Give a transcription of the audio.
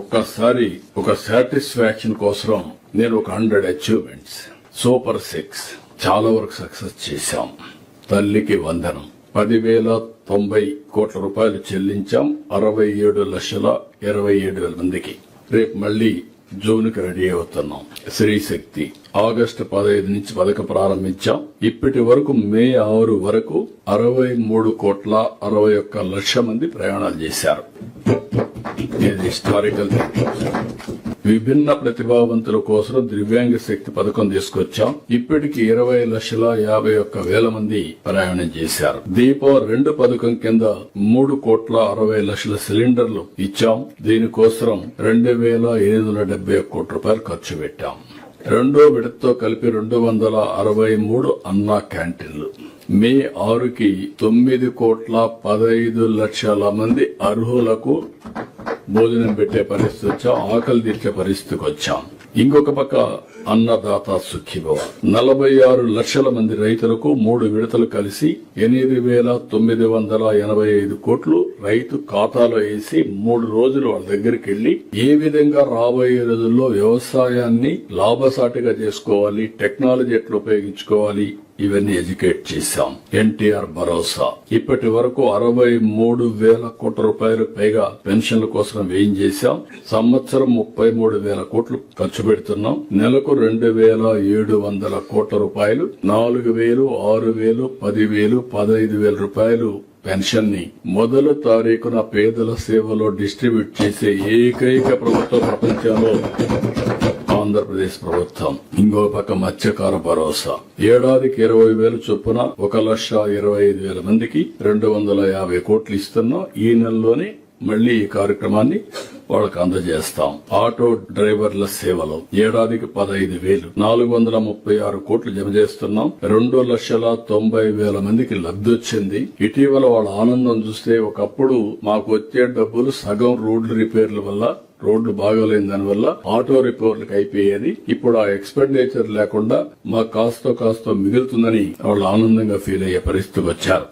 ఒక్కసారి ఒక సాటిస్ఫాక్షన్ కోసం నేను ఒక 100 అచీవ్మెంట్స్ సూపర్ 6 చాలా వరకు సక్సెస్ చేశాం. తల్లికి వందనం 10,090 కోట్ల రూపాయలు చెల్లించాం 67,27,000 మందికి. రేపు మళ్లీ జూన్కి రెడీ అవుతున్నాం. శ్రీశక్తి ఆగస్టు 15 నుంచి పథకం ప్రారంభించాం. ఇప్పటి వరకు మే 6 వరకు 63,61,00,000 మంది ప్రయాణాలు చేశారు. ఇది హిస్టారికల్. విభిన్న ప్రతిభావంతుల కోసం దివ్యాంగ శక్తి పథకం తీసుకొచ్చాం. ఇప్పటికి 20,50,01,000 మంది ప్రయాణం చేశారు. దీపం 2 పథకం కింద 3,60,00,000 సిలిండర్లు ఇచ్చాం. దీనికోసం 2,871 కోట్ల రూపాయలు ఖర్చు పెట్టాం. రెండో విడతతో కలిపి 263 అన్నా క్యాంటీన్లు. మే 6కి 9,15,00,000 మంది అర్హులకు భోజనం పెట్టే పరిస్థితి వచ్చాం. ఆకలి తీర్చే పరిస్థితికి వచ్చాం. ఇంకొక పక్క అన్నదాత సుఖీభవ 46 లక్షల మంది రైతులకు 3 విడతలు కలిసి 8,985 కోట్లు రైతు ఖాతాలో వేసి 3 రోజులు వాళ్ళ దగ్గరికి వెళ్లి ఏ విధంగా రాబోయే రోజుల్లో వ్యవసాయాన్ని లాభసాటిగా చేసుకోవాలి, టెక్నాలజీ ఎట్లా ఉపయోగించుకోవాలి, ఇవన్నీ ఎడ్యుకేట్ చేశాం. ఎన్టీఆర్ భరోసా ఇప్పటి వరకు 63,000 కోట్ల రూపాయలు పైగా పెన్షన్ల కోసం వ్యయం చేశాం. సంవత్సరం 33,000 కోట్లు ఖర్చు పెడుతున్నాం. నెలకు 2,700 కోట్ల రూపాయలు 4,000, 6,000, 10,000, 15,000 రూపాయలు పెన్షన్ ని మొదటి తారీఖున పేదల సేవలో డిస్ట్రిబ్యూట్ చేసే ఏకైక ప్రభుత్వం ప్రపంచంలో ఆంధ్రప్రదేశ్ ప్రభుత్వం. ఇంకో పక్క మత్స్యకార భరోసా ఏడాదికి 20,000 చొప్పున 1,25,000 మందికి 250 కోట్లు ఇస్తున్నాం. ఈ నెలలోనే మళ్లీ ఈ కార్యక్రమాన్ని వాళ్ళకు అందజేస్తాం. ఆటో డ్రైవర్ల సేవలో ఏడాదికి 15,000, 436 కోట్లు జమ చేస్తున్నాం. 2,90,000 మందికి లబ్ధి వచ్చింది. ఇటీవల వాళ్ళ ఆనందం చూస్తే ఒకప్పుడు మాకు వచ్చే డబ్బులు సగం రోడ్లు రిపేర్ల వల్ల, రోడ్లు బాగోలేని దానివల్ల ఆటో రిపేర్లకు అయిపోయేది. ఇప్పుడు ఆ ఎక్స్పెండిచర్ లేకుండా మాకు కాస్తో మిగులుతుందని వాళ్ళు ఆనందంగా ఫీల్ అయ్యే పరిస్థితికి వచ్చారు.